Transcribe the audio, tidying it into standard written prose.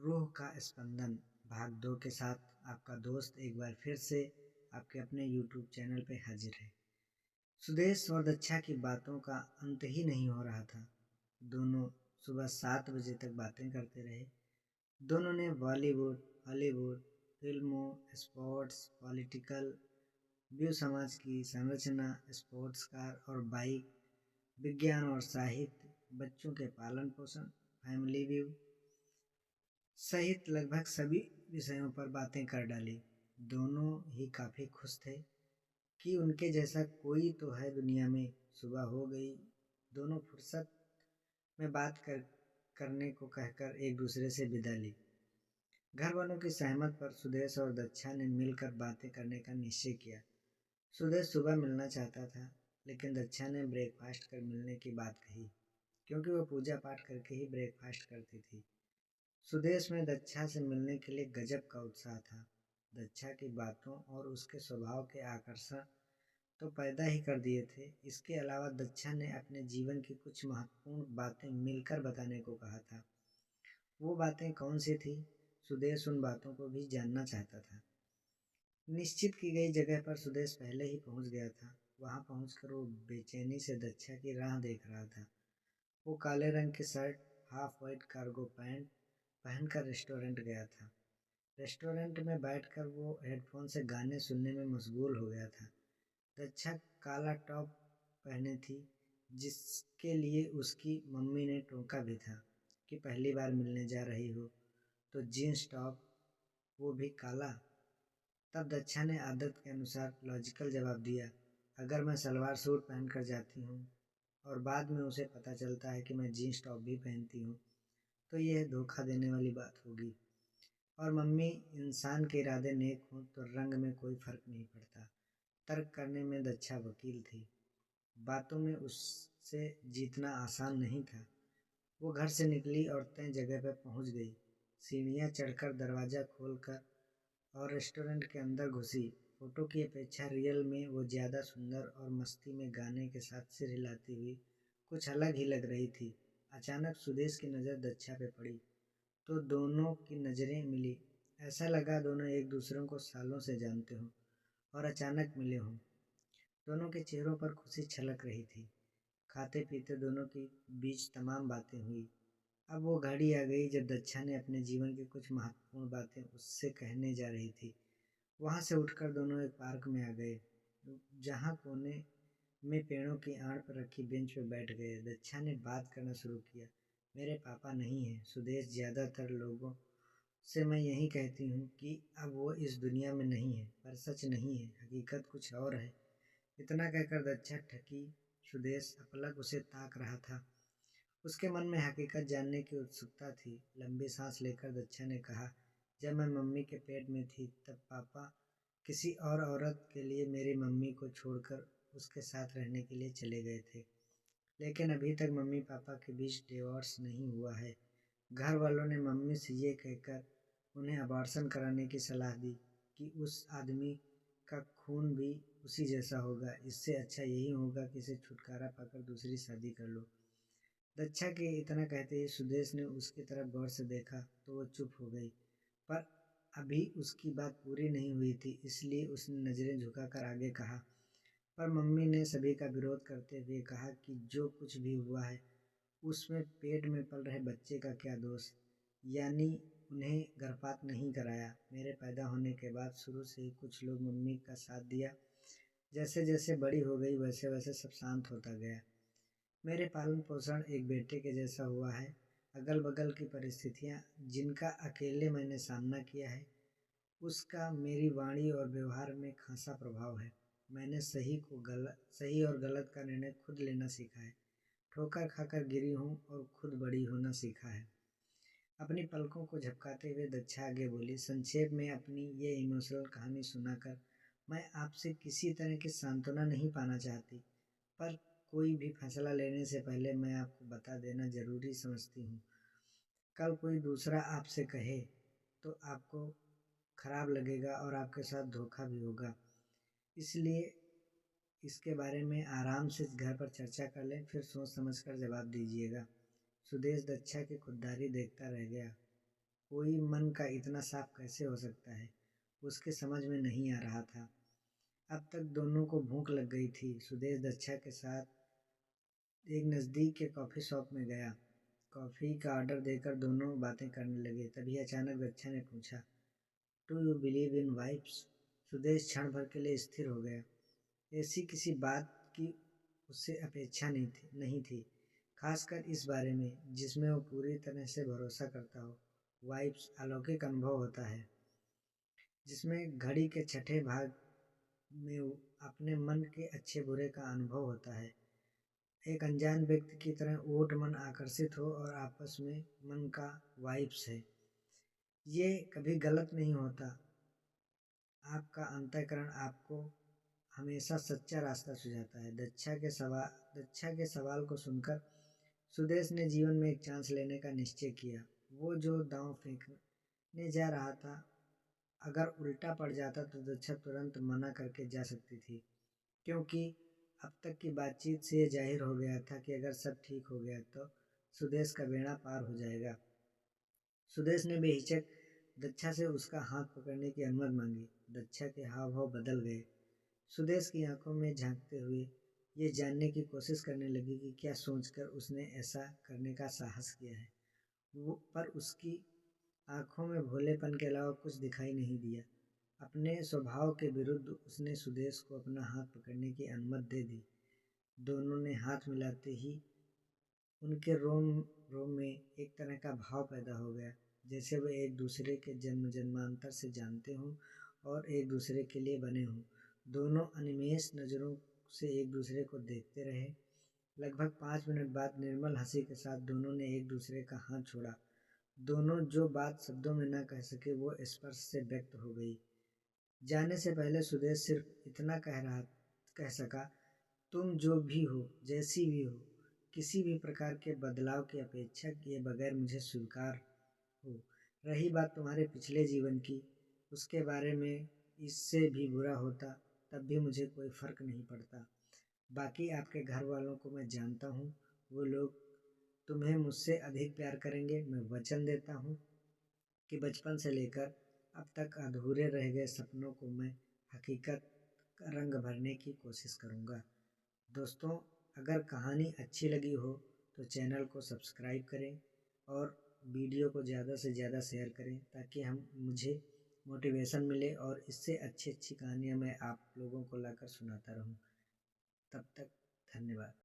रूह का स्पंदन भाग 2 के साथ आपका दोस्त एक बार फिर से आपके अपने YouTube चैनल पे हाजिर है। सुदेश और दक्षा की बातों का अंत ही नहीं हो रहा था। दोनों सुबह 7 बजे तक बातें करते रहे। दोनों ने बॉलीवुड, हॉलीवुड, फिल्मों, स्पोर्ट्स, पॉलिटिकल व्यू, समाज की संरचना, स्पोर्ट्स कार और बाइक, विज्ञान और साहित्य, बच्चों के पालन पोषण, फैमिली व्यू सहित लगभग सभी विषयों पर बातें कर डाली। दोनों ही काफ़ी खुश थे कि उनके जैसा कोई तो है दुनिया में। सुबह हो गई। दोनों फुर्सत में करने को कहकर एक दूसरे से विदा ली। घर वालों की सहमत पर सुदेश और दक्षा ने मिलकर बातें करने का निश्चय किया। सुदेश सुबह मिलना चाहता था, लेकिन दक्षा ने ब्रेकफास्ट कर मिलने की बात कही, क्योंकि वह पूजा पाठ करके ही ब्रेकफास्ट करती थी। सुदेश में दक्षा से मिलने के लिए गजब का उत्साह था। दक्षा की बातों और उसके स्वभाव के आकर्षण तो पैदा ही कर दिए थे। इसके अलावा दक्षा ने अपने जीवन की कुछ महत्वपूर्ण बातें मिलकर बताने को कहा था। वो बातें कौन सी थी? सुदेश उन बातों को भी जानना चाहता था। निश्चित की गई जगह पर सुदेश पहले ही पहुंच गया था। वहां पहुंचकर वो बेचैनी से दक्षा की राह देख रहा था। वो काले रंग की shirt, half white cargo pant पहनकर रेस्टोरेंट गया था। रेस्टोरेंट में बैठकर वो हेडफोन से गाने सुनने में मशगूल हो गया था। दक्षा काला टॉप पहने थी, जिसके लिए उसकी मम्मी ने टोका भी था कि पहली बार मिलने जा रही हो तो जीन्स टॉप, वो भी काला। तब दक्षा ने आदत के अनुसार लॉजिकल जवाब दिया, अगर मैं सलवार सूट पहनकर जाती हूँ और बाद में उसे पता चलता है कि मैं जीन्स टॉप भी पहनती हूँ, तो यह धोखा देने वाली बात होगी। और मम्मी, इंसान के इरादे नेक हों तो रंग में कोई फर्क नहीं पड़ता। तर्क करने में दक्षा वकील थी। बातों में उससे जीतना आसान नहीं था। वो घर से निकली और तय जगह पर पहुंच गई। सीढ़ियाँ चढ़कर, दरवाज़ा खोलकर और रेस्टोरेंट के अंदर घुसी। फोटो की अपेक्षा रियल में वो ज़्यादा सुंदर और मस्ती में गाने के साथ सिर हिलाती हुई कुछ अलग ही लग रही थी। अचानक सुदेश की नज़र दक्षा पे पड़ी तो दोनों की नज़रें मिली। ऐसा लगा दोनों एक दूसरे को सालों से जानते हों और अचानक मिले हों। दोनों के चेहरों पर खुशी छलक रही थी। खाते पीते दोनों के बीच तमाम बातें हुई। अब वो घड़ी आ गई जब दक्षा ने अपने जीवन की कुछ महत्वपूर्ण बातें उससे कहने जा रही थी। वहाँ से उठकर दोनों एक पार्क में आ गए, जहाँ कोने में पेड़ों की आड़ पर रखी बेंच पर बैठ गए। दक्षा ने बात करना शुरू किया। मेरे पापा नहीं हैं सुदेश, ज़्यादातर लोगों से मैं यही कहती हूँ कि अब वो इस दुनिया में नहीं है, पर सच नहीं है, हकीकत कुछ और है। इतना कहकर दक्षा ठकी। सुदेश अपलक उसे ताक रहा था। उसके मन में हकीकत जानने की उत्सुकता थी। लंबी सांस लेकर दक्षा ने कहा, जब मैं मम्मी के पेट में थी तब पापा किसी और औरत के लिए मेरी मम्मी को छोड़कर उसके साथ रहने के लिए चले गए थे, लेकिन अभी तक मम्मी पापा के बीच डिवोर्स नहीं हुआ है। घर वालों ने मम्मी से ये कहकर उन्हें अबॉर्शन कराने की सलाह दी कि उस आदमी का खून भी उसी जैसा होगा। इससे अच्छा यही होगा कि इसे छुटकारा पाकर दूसरी शादी कर लो। दक्षा के इतना कहते ही सुदेश ने उसकी तरफ गौर से देखा तो वो चुप हो गई, पर अभी उसकी बात पूरी नहीं हुई थी, इसलिए उसने नज़रें झुकाकर आगे कहा, पर मम्मी ने सभी का विरोध करते हुए कहा कि जो कुछ भी हुआ है उसमें पेट में पल रहे बच्चे का क्या दोष, यानी उन्हें गर्भपात नहीं कराया। मेरे पैदा होने के बाद शुरू से ही कुछ लोग मम्मी का साथ दिया। जैसे जैसे बड़ी हो गई वैसे वैसे सब शांत होता गया। मेरे पालन पोषण एक बेटे के जैसा हुआ है। अगल बगल की परिस्थितियाँ जिनका अकेले मैंने सामना किया है, उसका मेरी वाणी और व्यवहार में खासा प्रभाव है। मैंने सही और गलत का निर्णय खुद लेना सीखा है। ठोकर खाकर गिरी हूँ और खुद बड़ी होना सीखा है। अपनी पलकों को झपकाते हुए दक्षा आगे बोली, संक्षेप में अपनी ये इमोशनल कहानी सुनाकर मैं आपसे किसी तरह की सांत्वना नहीं पाना चाहती, पर कोई भी फैसला लेने से पहले मैं आपको बता देना जरूरी समझती हूँ। कल कोई दूसरा आपसे कहे तो आपको खराब लगेगा और आपके साथ धोखा भी होगा। इसलिए इसके बारे में आराम से घर पर चर्चा कर लें, फिर सोच समझकर जवाब दीजिएगा। सुदेश दक्षा की खुददारी देखता रह गया। कोई मन का इतना साफ कैसे हो सकता है, उसके समझ में नहीं आ रहा था। अब तक दोनों को भूख लग गई थी। सुदेश दक्षा के साथ एक नज़दीक के कॉफ़ी शॉप में गया। कॉफ़ी का ऑर्डर देकर दोनों बातें करने लगे। तभी अचानक दक्षा ने पूछा, do you believe in vibes? Sudesh क्षण भर के लिए स्थिर हो गया। ऐसी किसी बात की उससे अपेक्षा नहीं थी, खासकर इस बारे में जिसमें वो पूरी तरह से भरोसा करता हो। वाइब्स अलौकिक अनुभव होता है जिसमें घड़ी के छठे भाग में अपने मन के अच्छे बुरे का अनुभव होता है। एक अनजान व्यक्ति की तरह ओट मन आकर्षित हो और आपस में मन का वाइब्स है। ये कभी गलत नहीं होता। आपका अंतःकरण आपको हमेशा सच्चा रास्ता सुझाता है। दक्षा के सवाल को सुनकर सुदेश ने जीवन में एक चांस लेने का निश्चय किया। वो जो दांव फेंकने जा रहा था, अगर उल्टा पड़ जाता तो दक्षा तुरंत मना करके जा सकती थी, क्योंकि अब तक की बातचीत से ये जाहिर हो गया था कि अगर सब ठीक हो गया तो सुदेश का बेड़ा पार हो जाएगा। सुदेश ने बेहिचक दक्षा से उसका हाथ पकड़ने की अनुमति मांगी। दक्षा के हाव भाव बदल गए। सुदेश की आंखों में झांकते हुए ये जानने की कोशिश करने लगी कि क्या सोचकर उसने ऐसा करने का साहस किया है। पर उसकी आंखों में भोलेपन के अलावा कुछ दिखाई नहीं दिया। अपने स्वभाव के विरुद्ध उसने सुदेश को अपना हाथ पकड़ने की अनुमति दे दी। दोनों ने हाथ मिलाते ही उनके रोम रोम में एक तरह का भाव पैदा हो गया, जैसे वे एक दूसरे के जन्म जन्मांतर से जानते हों और एक दूसरे के लिए बने हों। दोनों अनिमेष नज़रों से एक दूसरे को देखते रहे। लगभग 5 मिनट बाद निर्मल हंसी के साथ दोनों ने एक दूसरे का हाथ छोड़ा। दोनों जो बात शब्दों में न कह सके वो स्पर्श से व्यक्त हो गई। जाने से पहले सुदेश सिर्फ इतना कह सका, तुम जो भी हो, जैसी भी हो, किसी भी प्रकार के बदलाव की अपेक्षा किए बगैर मुझे स्वीकार हो। रही बात तुम्हारे पिछले जीवन की, उसके बारे में इससे भी बुरा होता तब भी मुझे कोई फर्क नहीं पड़ता। बाकी आपके घर वालों को मैं जानता हूँ, वो लोग तुम्हें मुझसे अधिक प्यार करेंगे। मैं वचन देता हूँ कि बचपन से लेकर अब तक अधूरे रह गए सपनों को मैं हकीकत का रंग भरने की कोशिश करूँगा। दोस्तों, अगर कहानी अच्छी लगी हो तो चैनल को सब्सक्राइब करें और वीडियो को ज़्यादा से ज़्यादा शेयर करें, ताकि मुझे मोटिवेशन मिले और इससे अच्छी अच्छी कहानियाँ मैं आप लोगों को लाकर सुनाता रहूँ। तब तक धन्यवाद।